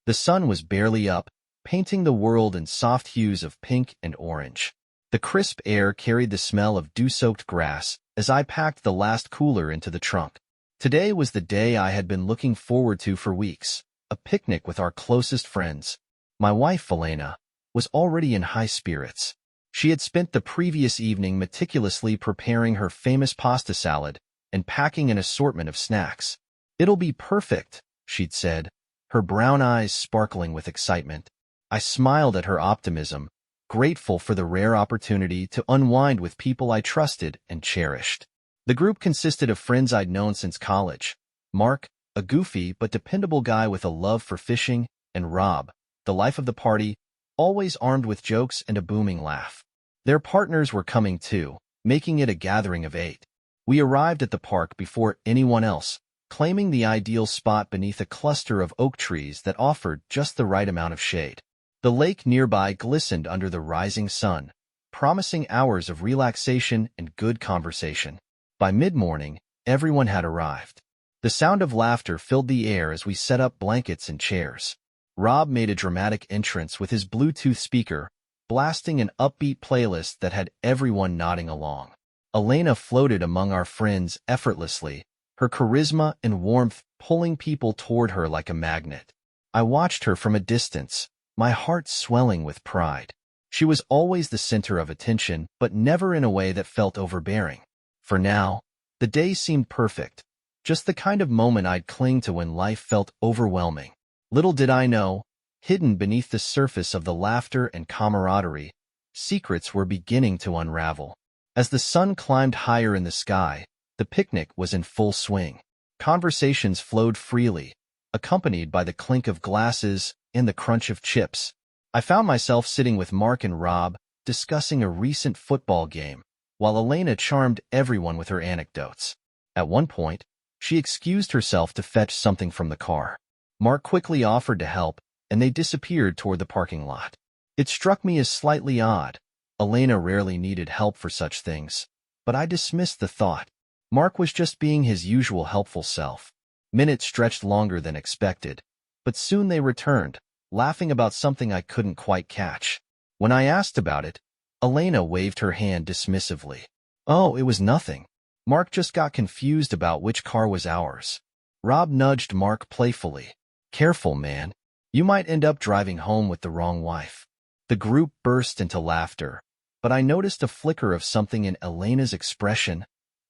The sun was barely up, painting the world in soft hues of pink and orange. The crisp air carried the smell of dew-soaked grass as I packed the last cooler into the trunk. Today was the day I had been looking forward to for weeks, a picnic with our closest friends. My wife, Elena, was already in high spirits. She had spent the previous evening meticulously preparing her famous pasta salad and packing an assortment of snacks. "It'll be perfect," she'd said, her brown eyes sparkling with excitement. I smiled at her optimism, grateful for the rare opportunity to unwind with people I trusted and cherished. The group consisted of friends I'd known since college: Mark, a goofy but dependable guy with a love for fishing, and Rob, the life of the party, always armed with jokes and a booming laugh. Their partners were coming too, making it a gathering of 8. We arrived at the park before anyone else, claiming the ideal spot beneath a cluster of oak trees that offered just the right amount of shade. The lake nearby glistened under the rising sun, promising hours of relaxation and good conversation. By mid-morning, everyone had arrived. The sound of laughter filled the air as we set up blankets and chairs. Rob made a dramatic entrance with his Bluetooth speaker, blasting an upbeat playlist that had everyone nodding along. Elena floated among our friends effortlessly, her charisma and warmth pulling people toward her like a magnet. I watched her from a distance, my heart swelling with pride. She was always the center of attention, but never in a way that felt overbearing. For now, the day seemed perfect, just the kind of moment I'd cling to when life felt overwhelming. Little did I know, hidden beneath the surface of the laughter and camaraderie, secrets were beginning to unravel. As the sun climbed higher in the sky, the picnic was in full swing. Conversations flowed freely, accompanied by the clink of glasses and the crunch of chips. I found myself sitting with Mark and Rob, discussing a recent football game, while Elena charmed everyone with her anecdotes. At one point, she excused herself to fetch something from the car. Mark quickly offered to help, and they disappeared toward the parking lot. It struck me as slightly odd. Elena rarely needed help for such things, but I dismissed the thought. Mark was just being his usual helpful self. Minutes stretched longer than expected, but soon they returned, laughing about something I couldn't quite catch. When I asked about it, Elena waved her hand dismissively. "Oh, it was nothing. Mark just got confused about which car was ours." Rob nudged Mark playfully. "Careful, man. You might end up driving home with the wrong wife." The group burst into laughter, but I noticed a flicker of something in Elena's expression.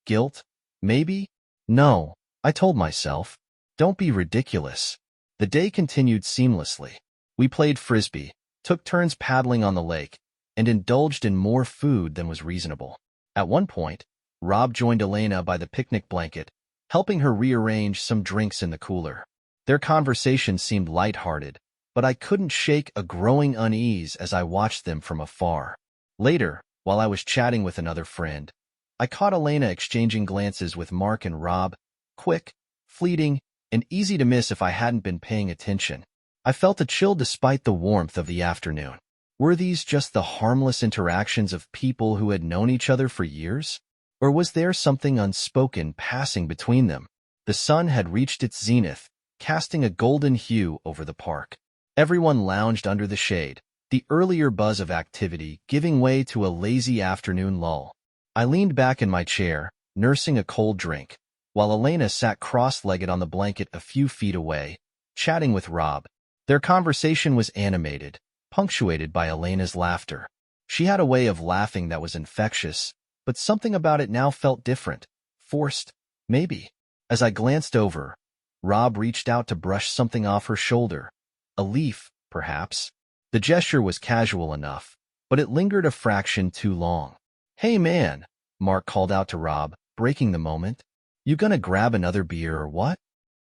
Guilt? Maybe? No, I told myself. Don't be ridiculous. The day continued seamlessly. We played frisbee, took turns paddling on the lake, and indulged in more food than was reasonable. At one point, Rob joined Elena by the picnic blanket, helping her rearrange some drinks in the cooler. Their conversation seemed lighthearted, but I couldn't shake a growing unease as I watched them from afar. Later, while I was chatting with another friend, I caught Elena exchanging glances with Mark and Rob, quick, fleeting, and easy to miss if I hadn't been paying attention. I felt a chill despite the warmth of the afternoon. Were these just the harmless interactions of people who had known each other for years? Or was there something unspoken passing between them? The sun had reached its zenith, casting a golden hue over the park. Everyone lounged under the shade, the earlier buzz of activity giving way to a lazy afternoon lull. I leaned back in my chair, nursing a cold drink, while Elena sat cross-legged on the blanket a few feet away, chatting with Rob. Their conversation was animated, punctuated by Elena's laughter. She had a way of laughing that was infectious, but something about it now felt different, forced, maybe. As I glanced over, Rob reached out to brush something off her shoulder. A leaf, perhaps. The gesture was casual enough, but it lingered a fraction too long. "Hey man," Mark called out to Rob, breaking the moment. "You gonna grab another beer or what?"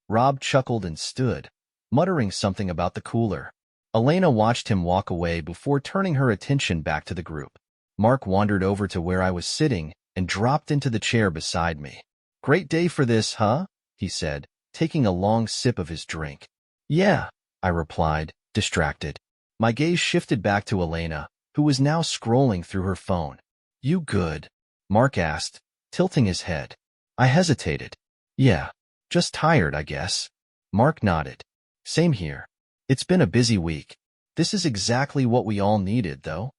Rob chuckled and stood, muttering something about the cooler. Elena watched him walk away before turning her attention back to the group. Mark wandered over to where I was sitting and dropped into the chair beside me. "Great day for this, huh?" he said, taking a long sip of his drink. "Yeah," I replied, distracted. My gaze shifted back to Elena, who was now scrolling through her phone. "You good?" Mark asked, tilting his head. I hesitated. "Yeah, just tired, I guess." Mark nodded. "Same here. It's been a busy week. This is exactly what we all needed, though.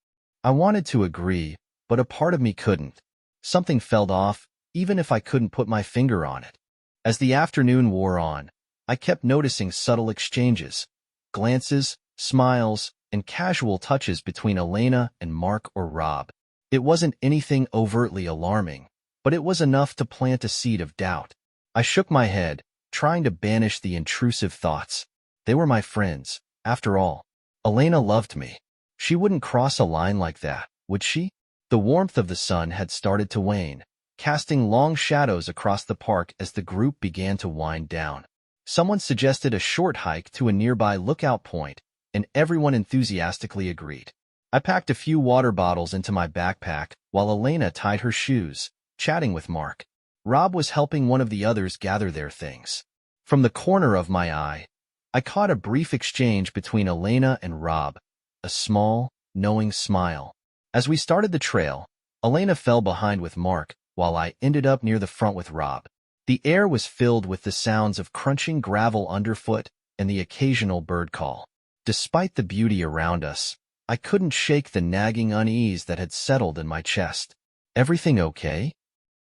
I wanted to agree, but a part of me couldn't. Something felt off, even if I couldn't put my finger on it. As the afternoon wore on, I kept noticing subtle exchanges, glances, smiles, and casual touches between Elena and Mark or Rob. It wasn't anything overtly alarming, but it was enough to plant a seed of doubt. I shook my head, trying to banish the intrusive thoughts. They were my friends, after all. Elena loved me. She wouldn't cross a line like that, would she? The warmth of the sun had started to wane, casting long shadows across the park as the group began to wind down. Someone suggested a short hike to a nearby lookout point, and everyone enthusiastically agreed. I packed a few water bottles into my backpack while Elena tied her shoes, chatting with Mark. Rob was helping one of the others gather their things. From the corner of my eye, I caught a brief exchange between Elena and Rob, a small, knowing smile. As we started the trail, Elena fell behind with Mark, while I ended up near the front with Rob. The air was filled with the sounds of crunching gravel underfoot and the occasional bird call. Despite the beauty around us, I couldn't shake the nagging unease that had settled in my chest. "Everything okay?"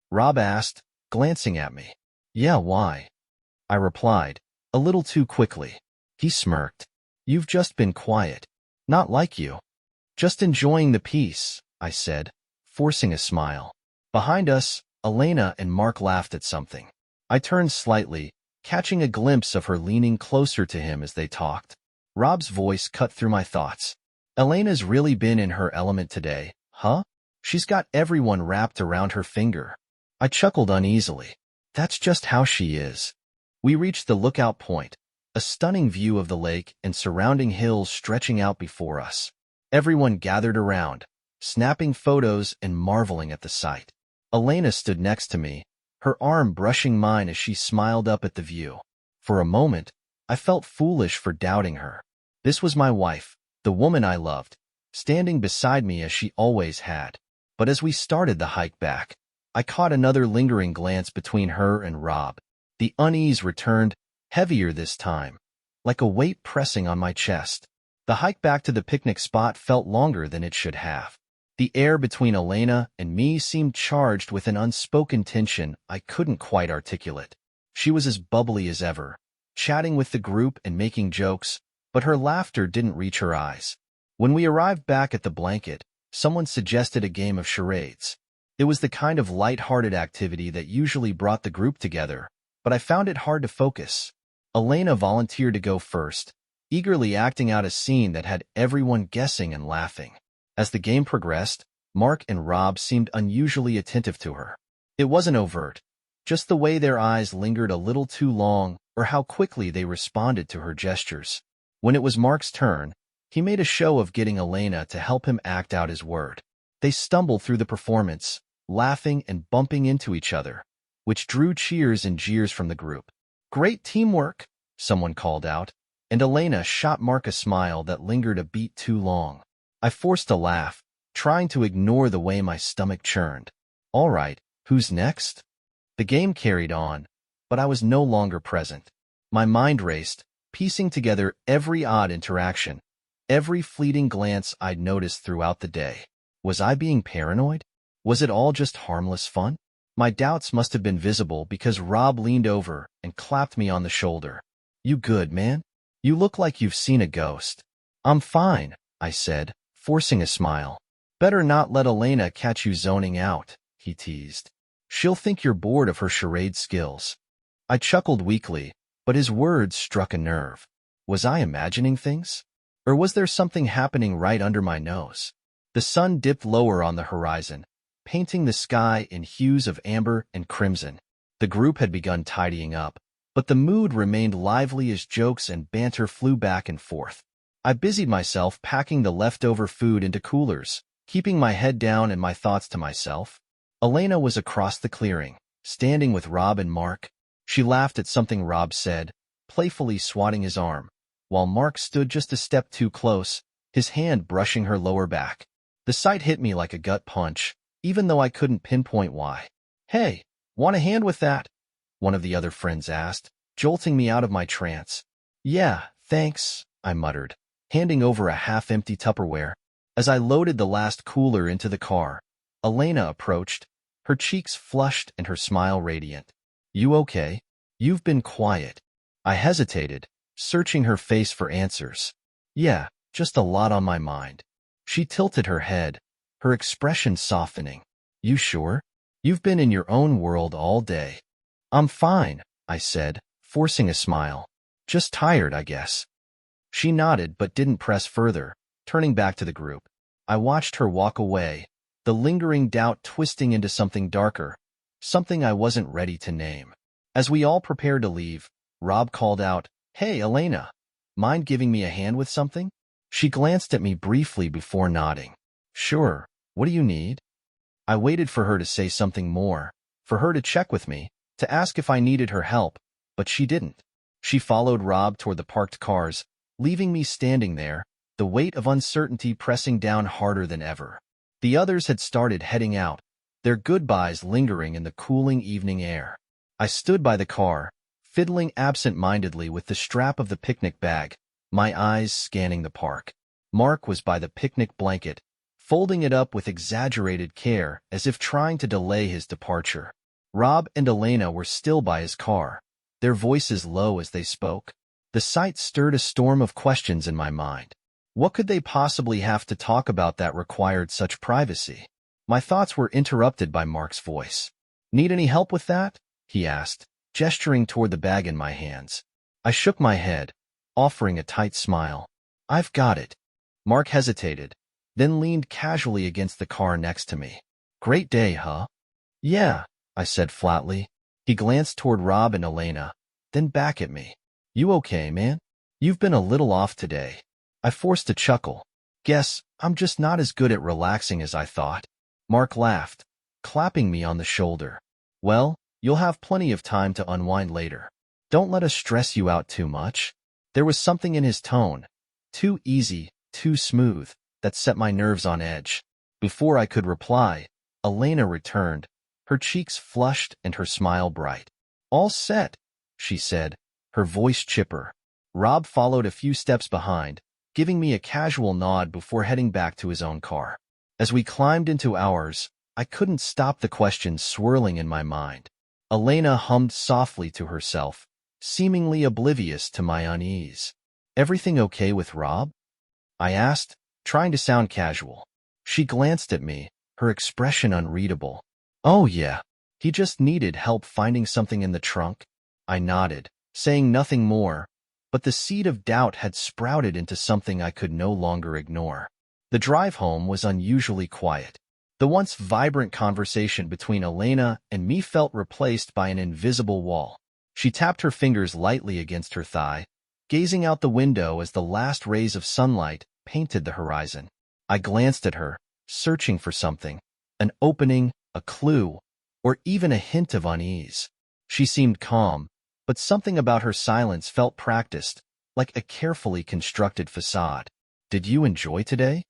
Rob asked, glancing at me. "Yeah, why?" I replied, a little too quickly. He smirked. "You've just been quiet. Not like you." "Just enjoying the peace," I said, forcing a smile. Behind us, Elena and Mark laughed at something. I turned slightly, catching a glimpse of her leaning closer to him as they talked. Rob's voice cut through my thoughts. "Elena's really been in her element today, huh? She's got everyone wrapped around her finger." I chuckled uneasily. "That's just how she is." We reached the lookout point, a stunning view of the lake and surrounding hills stretching out before us. Everyone gathered around, snapping photos and marveling at the sight. Elena stood next to me, her arm brushing mine as she smiled up at the view. For a moment, I felt foolish for doubting her. This was my wife, the woman I loved, standing beside me as she always had. But as we started the hike back, I caught another lingering glance between her and Rob. The unease returned, heavier this time, like a weight pressing on my chest. The hike back to the picnic spot felt longer than it should have. The air between Elena and me seemed charged with an unspoken tension I couldn't quite articulate. She was as bubbly as ever, chatting with the group and making jokes, but her laughter didn't reach her eyes. When we arrived back at the blanket, someone suggested a game of charades. It was the kind of light-hearted activity that usually brought the group together, but I found it hard to focus. Elena volunteered to go first, eagerly acting out a scene that had everyone guessing and laughing. As the game progressed, Mark and Rob seemed unusually attentive to her. It wasn't overt, just the way their eyes lingered a little too long or how quickly they responded to her gestures. When it was Mark's turn, he made a show of getting Elena to help him act out his word. They stumbled through the performance, laughing and bumping into each other, which drew cheers and jeers from the group. "Great teamwork," someone called out, and Elena shot Mark a smile that lingered a beat too long. I forced a laugh, trying to ignore the way my stomach churned. All right, who's next? The game carried on, but I was no longer present. My mind raced, piecing together every odd interaction, every fleeting glance I'd noticed throughout the day. Was I being paranoid? Was it all just harmless fun? My doubts must have been visible because Rob leaned over and clapped me on the shoulder. "You good, man? You look like you've seen a ghost." "I'm fine," I said, forcing a smile. "Better not let Elena catch you zoning out," he teased. "She'll think you're bored of her charade skills." I chuckled weakly, but his words struck a nerve. Was I imagining things? Or was there something happening right under my nose? The sun dipped lower on the horizon, painting the sky in hues of amber and crimson. The group had begun tidying up, but the mood remained lively as jokes and banter flew back and forth. I busied myself packing the leftover food into coolers, keeping my head down and my thoughts to myself. Elena was across the clearing, standing with Rob and Mark. She laughed at something Rob said, playfully swatting his arm, while Mark stood just a step too close, his hand brushing her lower back. The sight hit me like a gut punch, even though I couldn't pinpoint why. "Hey, want a hand with that?" one of the other friends asked, jolting me out of my trance. "Yeah, thanks," I muttered, handing over a half-empty Tupperware. As I loaded the last cooler into the car, Elena approached, her cheeks flushed and her smile radiant. You okay? You've been quiet. I hesitated, searching her face for answers. Yeah, just a lot on my mind. She tilted her head, her expression softening. You sure? You've been in your own world all day. I'm fine, I said, forcing a smile. Just tired, I guess. She nodded but didn't press further, turning back to the group. I watched her walk away, the lingering doubt twisting into something darker, something I wasn't ready to name. As we all prepared to leave, Rob called out, Hey, Elena, mind giving me a hand with something? She glanced at me briefly before nodding. Sure, what do you need? I waited for her to say something more, for her to check with me, to ask if I needed her help, but she didn't. She followed Rob toward the parked cars, leaving me standing there, the weight of uncertainty pressing down harder than ever. The others had started heading out, their goodbyes lingering in the cooling evening air. I stood by the car, fiddling absent-mindedly with the strap of the picnic bag, my eyes scanning the park. Mark was by the picnic blanket, folding it up with exaggerated care as if trying to delay his departure. Rob and Elena were still by his car, their voices low as they spoke. The sight stirred a storm of questions in my mind. What could they possibly have to talk about that required such privacy? My thoughts were interrupted by Mark's voice. Need any help with that? He asked, gesturing toward the bag in my hands. I shook my head, offering a tight smile. I've got it. Mark hesitated, then leaned casually against the car next to me. Great day, huh? Yeah, I said flatly. He glanced toward Rob and Elena, then back at me. You okay, man? You've been a little off today. I forced a chuckle. Guess I'm just not as good at relaxing as I thought. Mark laughed, clapping me on the shoulder. Well, you'll have plenty of time to unwind later. Don't let us stress you out too much. There was something in his tone, too easy, too smooth, that set my nerves on edge. Before I could reply, Elena returned, her cheeks flushed and her smile bright. All set, she said, her voice chipper. Rob followed a few steps behind, giving me a casual nod before heading back to his own car. As we climbed into ours, I couldn't stop the questions swirling in my mind. Elena hummed softly to herself, seemingly oblivious to my unease. Everything okay with Rob? I asked, trying to sound casual. She glanced at me, her expression unreadable. Oh yeah, he just needed help finding something in the trunk. I nodded, saying nothing more, but the seed of doubt had sprouted into something I could no longer ignore. The drive home was unusually quiet. The once vibrant conversation between Elena and me felt replaced by an invisible wall. She tapped her fingers lightly against her thigh, gazing out the window as the last rays of sunlight painted the horizon. I glanced at her, searching for something, an opening, a clue, or even a hint of unease. She seemed calm, but something about her silence felt practiced, like a carefully constructed facade. Did you enjoy today?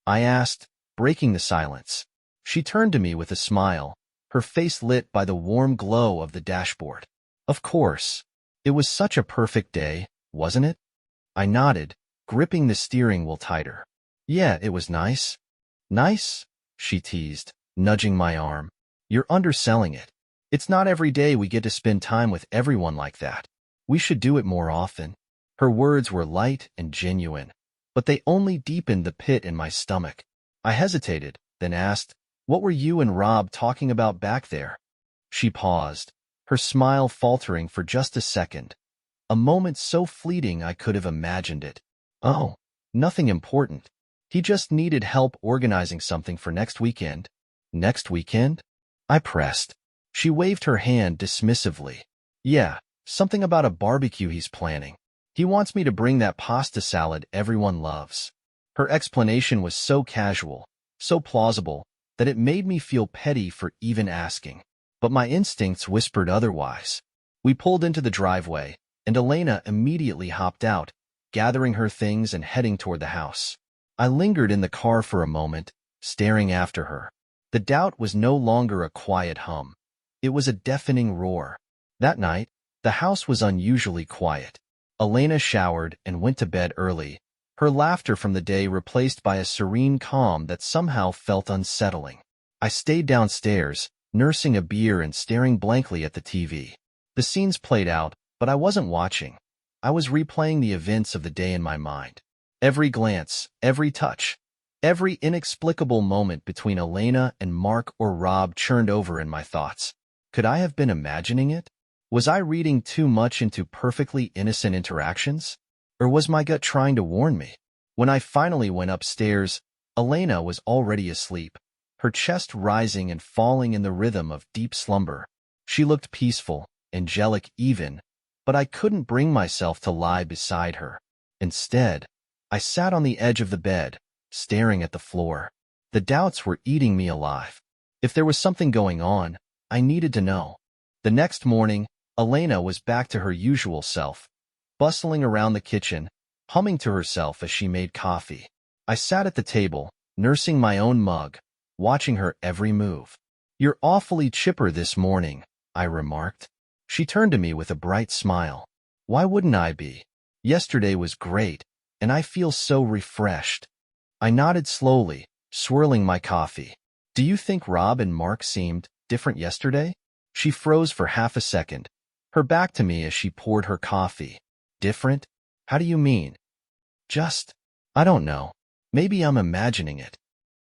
I asked, breaking the silence. She turned to me with a smile, her face lit by the warm glow of the dashboard. Of course. It was such a perfect day, wasn't it? I nodded, gripping the steering wheel tighter. Yeah, it was nice. Nice? She teased, nudging my arm. You're underselling it. It's not every day we get to spend time with everyone like that. We should do it more often. Her words were light and genuine, but they only deepened the pit in my stomach. I hesitated, then asked, What were you and Rob talking about back there? She paused, her smile faltering for just a second, a moment so fleeting I could have imagined it. Oh, nothing important. He just needed help organizing something for next weekend. Next weekend? I pressed. She waved her hand dismissively. Yeah, something about a barbecue he's planning. He wants me to bring that pasta salad everyone loves. Her explanation was so casual, so plausible, that it made me feel petty for even asking. But my instincts whispered otherwise. We pulled into the driveway, and Elena immediately hopped out, gathering her things and heading toward the house. I lingered in the car for a moment, staring after her. The doubt was no longer a quiet hum. It was a deafening roar. That night, the house was unusually quiet. Elena showered and went to bed early, her laughter from the day replaced by a serene calm that somehow felt unsettling. I stayed downstairs, nursing a beer and staring blankly at the TV. The scenes played out, but I wasn't watching. I was replaying the events of the day in my mind. Every glance, every touch, every inexplicable moment between Elena and Mark or Rob churned over in my thoughts. Could I have been imagining it? Was I reading too much into perfectly innocent interactions? Or was my gut trying to warn me? When I finally went upstairs, Elena was already asleep, her chest rising and falling in the rhythm of deep slumber. She looked peaceful, angelic even, but I couldn't bring myself to lie beside her. Instead, I sat on the edge of the bed, staring at the floor. The doubts were eating me alive. If there was something going on, I needed to know. The next morning, Elena was back to her usual self, bustling around the kitchen, humming to herself as she made coffee. I sat at the table, nursing my own mug, watching her every move. "You're awfully chipper this morning," I remarked. She turned to me with a bright smile. "Why wouldn't I be? Yesterday was great, and I feel so refreshed." I nodded slowly, swirling my coffee. "Do you think Rob and Mark seemed different yesterday?" She froze for half a second, her back to me as she poured her coffee. "Different? How do you mean?" I don't know. Maybe I'm imagining it."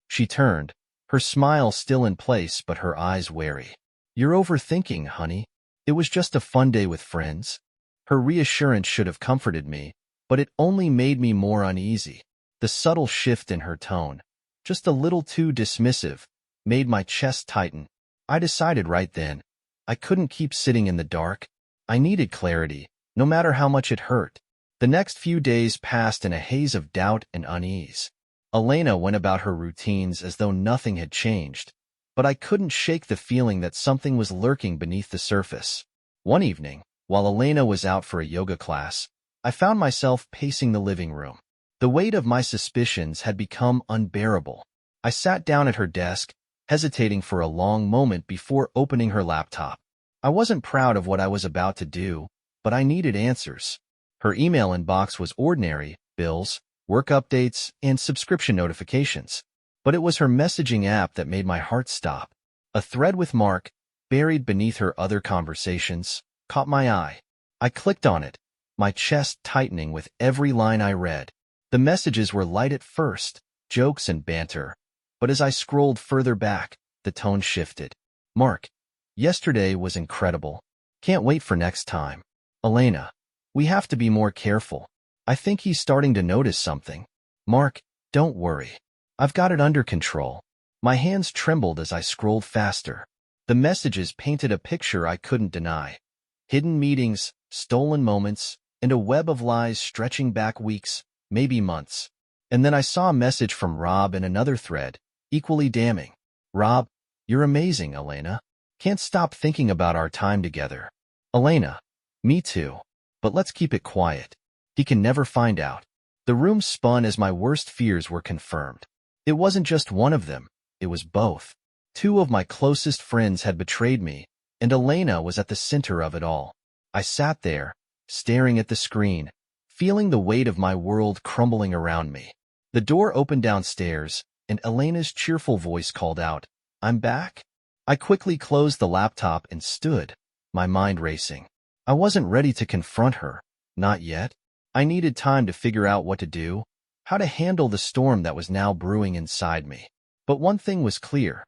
She turned, her smile still in place but her eyes wary. "You're overthinking, honey. It was just a fun day with friends." Her reassurance should have comforted me, but it only made me more uneasy. The subtle shift in her tone, just a little too dismissive, made my chest tighten. I decided right then, I couldn't keep sitting in the dark. I needed clarity, no matter how much it hurt. The next few days passed in a haze of doubt and unease. Elena went about her routines as though nothing had changed, but I couldn't shake the feeling that something was lurking beneath the surface. One evening, while Elena was out for a yoga class, I found myself pacing the living room. The weight of my suspicions had become unbearable. I sat down at her desk, hesitating for a long moment before opening her laptop. I wasn't proud of what I was about to do, but I needed answers. Her email inbox was ordinary: bills, work updates, and subscription notifications. But it was her messaging app that made my heart stop. A thread with Mark, buried beneath her other conversations, caught my eye. I clicked on it, my chest tightening with every line I read. The messages were light at first, jokes and banter, but as I scrolled further back, the tone shifted. "Mark, yesterday was incredible. Can't wait for next time. Elena, we have to be more careful. I think he's starting to notice something. Mark, don't worry. I've got it under control." My hands trembled as I scrolled faster. The messages painted a picture I couldn't deny. Hidden meetings, stolen moments, and a web of lies stretching back weeks, maybe months. And then I saw a message from Rob in another thread, equally damning. "Rob, you're amazing, Elena. Can't stop thinking about our time together." Elena, "Me too. But let's keep it quiet. He can never find out." The room spun as my worst fears were confirmed. It wasn't just one of them, it was both. Two of my closest friends had betrayed me, and Elena was at the center of it all. I sat there, staring at the screen, feeling the weight of my world crumbling around me. The door opened downstairs, and Elena's cheerful voice called out, "I'm back?" I quickly closed the laptop and stood, my mind racing. I wasn't ready to confront her, not yet. I needed time to figure out what to do, how to handle the storm that was now brewing inside me. But one thing was clear.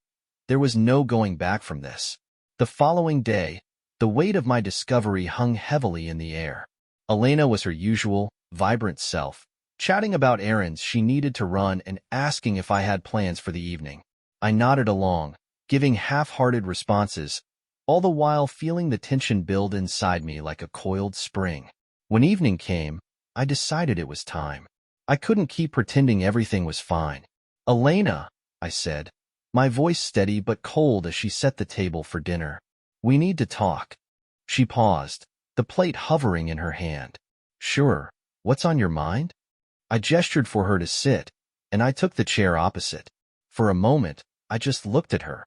There was no going back from this. The following day, the weight of my discovery hung heavily in the air. Elena was her usual, vibrant self, chatting about errands she needed to run and asking if I had plans for the evening. I nodded along, giving half-hearted responses, all the while feeling the tension build inside me like a coiled spring. When evening came, I decided it was time. I couldn't keep pretending everything was fine. "Elena," I said, my voice steady but cold as she set the table for dinner. "We need to talk." She paused, the plate hovering in her hand. "Sure, what's on your mind?" I gestured for her to sit, and I took the chair opposite. For a moment, I just looked at her.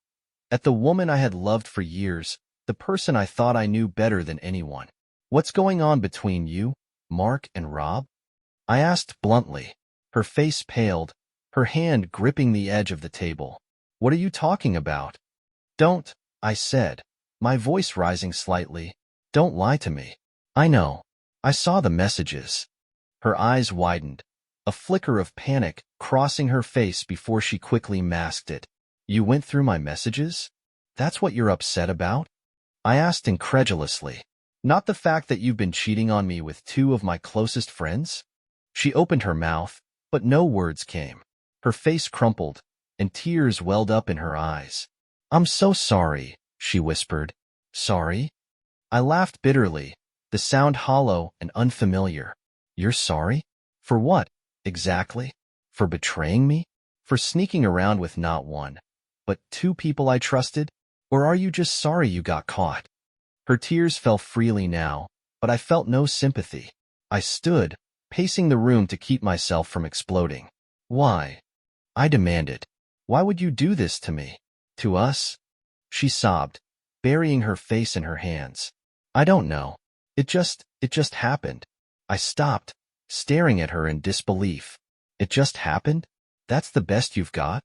At the woman I had loved for years, the person I thought I knew better than anyone. "What's going on between you, Mark and Rob? I asked bluntly. Her face paled, her hand gripping the edge of the table. What are you talking about? Don't, I said, my voice rising slightly. Don't lie to me. I know. I saw the messages. Her eyes widened, a flicker of panic crossing her face before she quickly masked it. You went through my messages? That's what you're upset about? I asked incredulously. Not the fact that you've been cheating on me with two of my closest friends? She opened her mouth, but no words came. Her face crumpled, and tears welled up in her eyes. I'm so sorry, she whispered. Sorry? I laughed bitterly, the sound hollow and unfamiliar. You're sorry? For what, exactly? For betraying me? For sneaking around with not one, but two people I trusted? Or are you just sorry you got caught? Her tears fell freely now, but I felt no sympathy. I stood, pacing the room to keep myself from exploding. Why? I demanded. Why would you do this to me? To us? She sobbed, burying her face in her hands. I don't know. It just happened. I stopped, staring at her in disbelief. It just happened? That's the best you've got?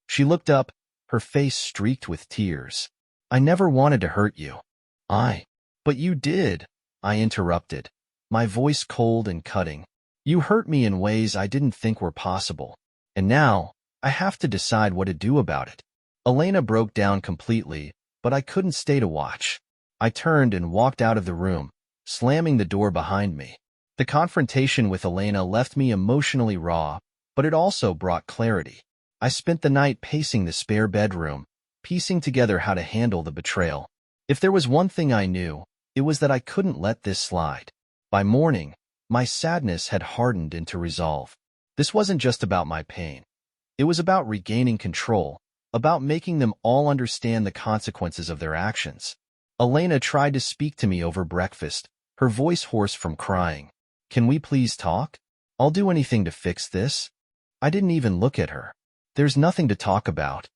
She looked up, her face streaked with tears. I never wanted to hurt you. But you did, I interrupted, my voice cold and cutting. You hurt me in ways I didn't think were possible. And now, I have to decide what to do about it. Elena broke down completely, but I couldn't stay to watch. I turned and walked out of the room, slamming the door behind me. The confrontation with Elena left me emotionally raw, but it also brought clarity. I spent the night pacing the spare bedroom, piecing together how to handle the betrayal. If there was one thing I knew, it was that I couldn't let this slide. By morning, my sadness had hardened into resolve. This wasn't just about my pain. It was about regaining control, about making them all understand the consequences of their actions. Elena tried to speak to me over breakfast, her voice hoarse from crying. Can we please talk? I'll do anything to fix this. I didn't even look at her. There's nothing to talk about.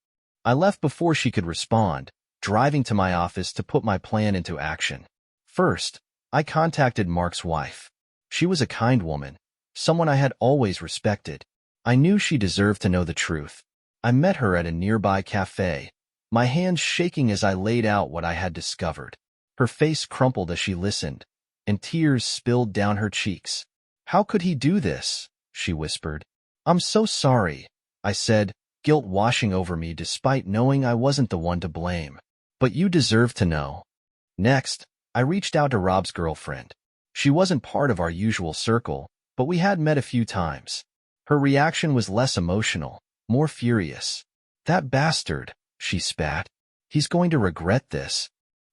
I left before she could respond, driving to my office to put my plan into action. First, I contacted Mark's wife. She was a kind woman, someone I had always respected. I knew she deserved to know the truth. I met her at a nearby cafe, my hands shaking as I laid out what I had discovered. Her face crumpled as she listened, and tears spilled down her cheeks. How could he do this? She whispered. I'm so sorry, I said, guilt washing over me despite knowing I wasn't the one to blame. But you deserve to know. Next, I reached out to Rob's girlfriend. She wasn't part of our usual circle, but we had met a few times. Her reaction was less emotional, more furious. That bastard, she spat. He's going to regret this.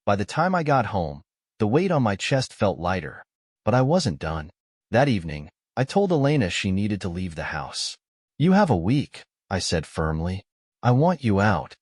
By the time I got home, the weight on my chest felt lighter. But I wasn't done. That evening, I told Elena she needed to leave the house. You have a week, I said firmly. I want you out.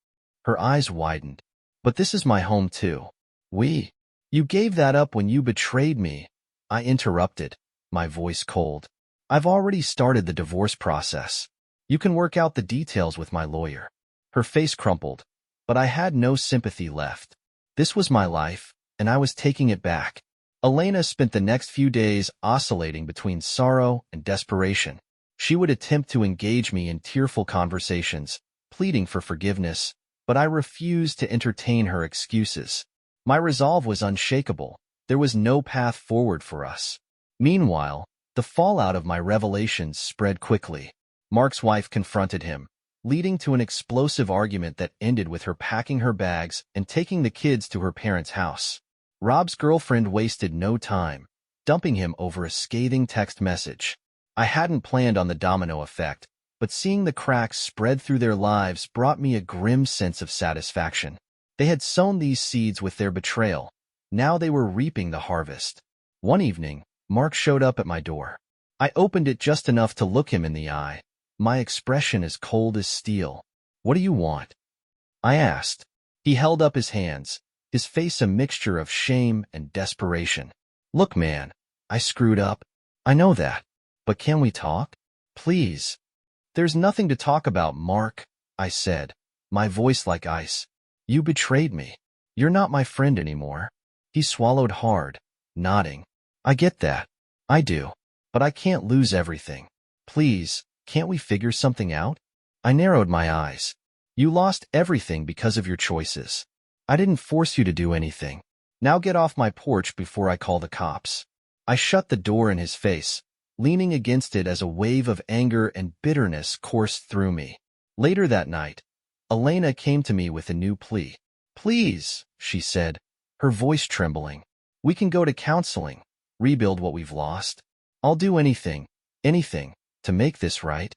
Her eyes widened. But this is my home too. You gave that up when you betrayed me. I interrupted, my voice cold. I've already started the divorce process. You can work out the details with my lawyer. Her face crumpled, but I had no sympathy left. This was my life, and I was taking it back. Elena spent the next few days oscillating between sorrow and desperation. She would attempt to engage me in tearful conversations, pleading for forgiveness, but I refused to entertain her excuses. My resolve was unshakable. There was no path forward for us. Meanwhile, the fallout of my revelations spread quickly. Mark's wife confronted him, leading to an explosive argument that ended with her packing her bags and taking the kids to her parents' house. Rob's girlfriend wasted no time, dumping him over a scathing text message. I hadn't planned on the domino effect, but seeing the cracks spread through their lives brought me a grim sense of satisfaction. They had sown these seeds with their betrayal. Now they were reaping the harvest. One evening, Mark showed up at my door. I opened it just enough to look him in the eye, my expression as cold as steel. What do you want? I asked. He held up his hands, his face a mixture of shame and desperation. Look, man, I screwed up. I know that. But can we talk? Please. There's nothing to talk about, Mark, I said, my voice like ice. You betrayed me. You're not my friend anymore. He swallowed hard, nodding. I get that. I do. But I can't lose everything. Please, can't we figure something out? I narrowed my eyes. You lost everything because of your choices. I didn't force you to do anything. Now get off my porch before I call the cops. I shut the door in his face, leaning against it as a wave of anger and bitterness coursed through me. Later that night, Elena came to me with a new plea. Please, she said, her voice trembling. We can go to counseling, rebuild what we've lost. I'll do anything, to make this right.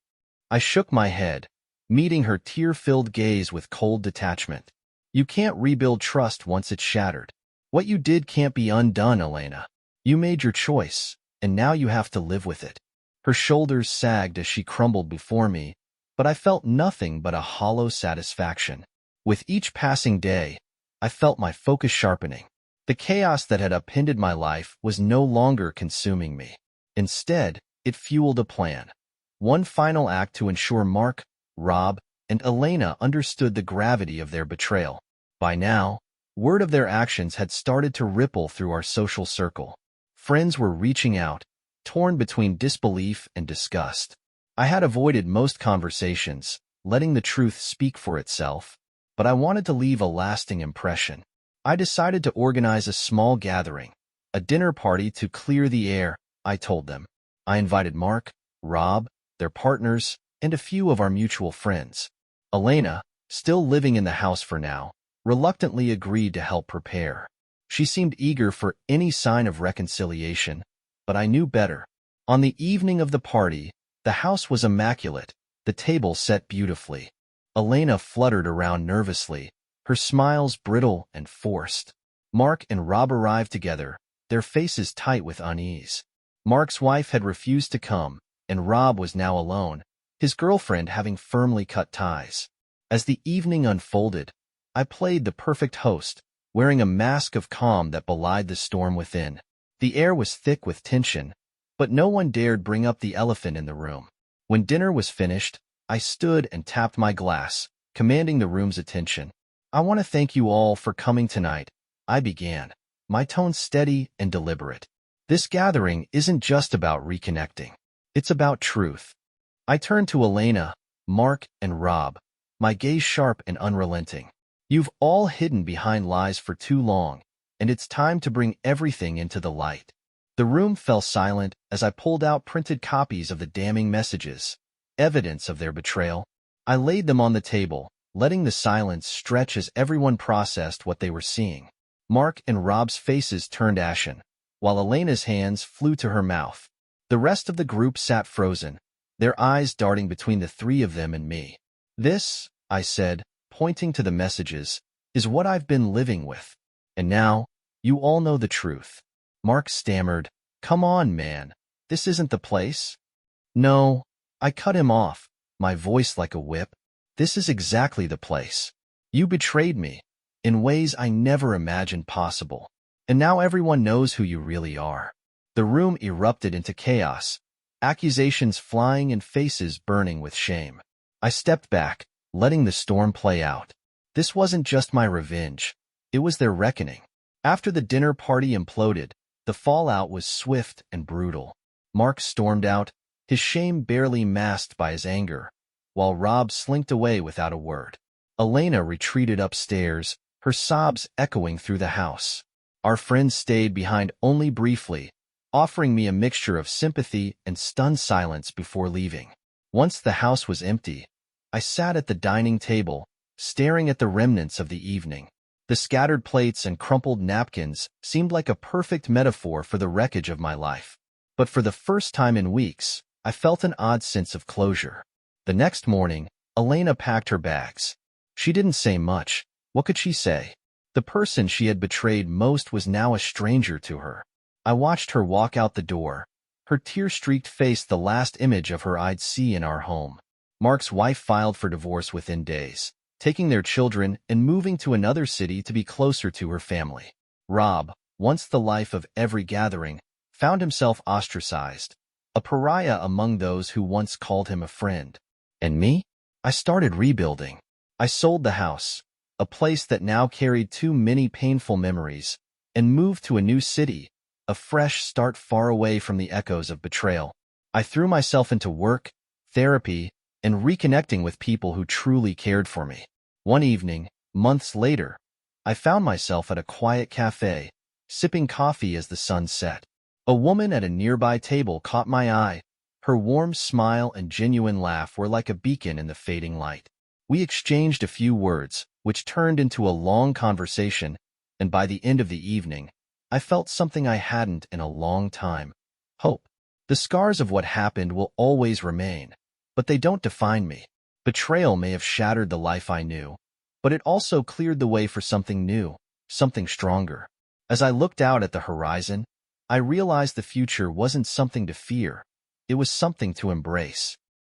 I shook my head, meeting her tear-filled gaze with cold detachment. You can't rebuild trust once it's shattered. What you did can't be undone, Elena. You made your choice, and now you have to live with it. Her shoulders sagged as she crumbled before me, but I felt nothing but a hollow satisfaction. With each passing day, I felt my focus sharpening. The chaos that had upended my life was no longer consuming me. Instead, it fueled a plan. One final act to ensure Mark, Rob, and Elena understood the gravity of their betrayal. By now, word of their actions had started to ripple through our social circle. Friends were reaching out, torn between disbelief and disgust. I had avoided most conversations, letting the truth speak for itself, but I wanted to leave a lasting impression. I decided to organize a small gathering, a dinner party to clear the air, I told them. I invited Mark, Rob, their partners, and a few of our mutual friends. Elena, still living in the house for now, reluctantly agreed to help prepare. She seemed eager for any sign of reconciliation, but I knew better. On the evening of the party, the house was immaculate, the table set beautifully. Elena fluttered around nervously, her smiles brittle and forced. Mark and Rob arrived together, their faces tight with unease. Mark's wife had refused to come, and Rob was now alone, his girlfriend having firmly cut ties. As the evening unfolded, I played the perfect host, wearing a mask of calm that belied the storm within. The air was thick with tension, but no one dared bring up the elephant in the room. When dinner was finished, I stood and tapped my glass, commanding the room's attention. I want to thank you all for coming tonight, I began, my tone steady and deliberate. This gathering isn't just about reconnecting. It's about truth. I turned to Elena, Mark, and Rob, my gaze sharp and unrelenting. You've all hidden behind lies for too long, and it's time to bring everything into the light. The room fell silent as I pulled out printed copies of the damning messages, evidence of their betrayal. I laid them on the table, letting the silence stretch as everyone processed what they were seeing. Mark and Rob's faces turned ashen, while Elena's hands flew to her mouth. The rest of the group sat frozen, their eyes darting between the three of them and me. This, I said, pointing to the messages, is what I've been living with. And now, you all know the truth. Mark stammered, Come on, man. This isn't the place. No, I cut him off, my voice like a whip. This is exactly the place. You betrayed me, in ways I never imagined possible. And now everyone knows who you really are. The room erupted into chaos, accusations flying and faces burning with shame. I stepped back, letting the storm play out. This wasn't just my revenge. It was their reckoning. After the dinner party imploded, the fallout was swift and brutal. Mark stormed out, his shame barely masked by his anger, while Rob slinked away without a word. Elena retreated upstairs, her sobs echoing through the house. Our friends stayed behind only briefly, offering me a mixture of sympathy and stunned silence before leaving. Once the house was empty, I sat at the dining table, staring at the remnants of the evening. The scattered plates and crumpled napkins seemed like a perfect metaphor for the wreckage of my life. But for the first time in weeks, I felt an odd sense of closure. The next morning, Elena packed her bags. She didn't say much. What could she say? The person she had betrayed most was now a stranger to her. I watched her walk out the door, her tear-streaked face the last image of her I'd see in our home. Mark's wife filed for divorce within days, taking their children and moving to another city to be closer to her family. Rob, once the life of every gathering, found himself ostracized, a pariah among those who once called him a friend. And me? I started rebuilding. I sold the house, a place that now carried too many painful memories, and moved to a new city, a fresh start far away from the echoes of betrayal. I threw myself into work, therapy, and reconnecting with people who truly cared for me. One evening, months later, I found myself at a quiet cafe, sipping coffee as the sun set. A woman at a nearby table caught my eye. Her warm smile and genuine laugh were like a beacon in the fading light. We exchanged a few words, which turned into a long conversation, and by the end of the evening, I felt something I hadn't in a long time: hope. The scars of what happened will always remain, but they don't define me. Betrayal may have shattered the life I knew, but it also cleared the way for something new, something stronger. As I looked out at the horizon, I realized the future wasn't something to fear. It was something to embrace.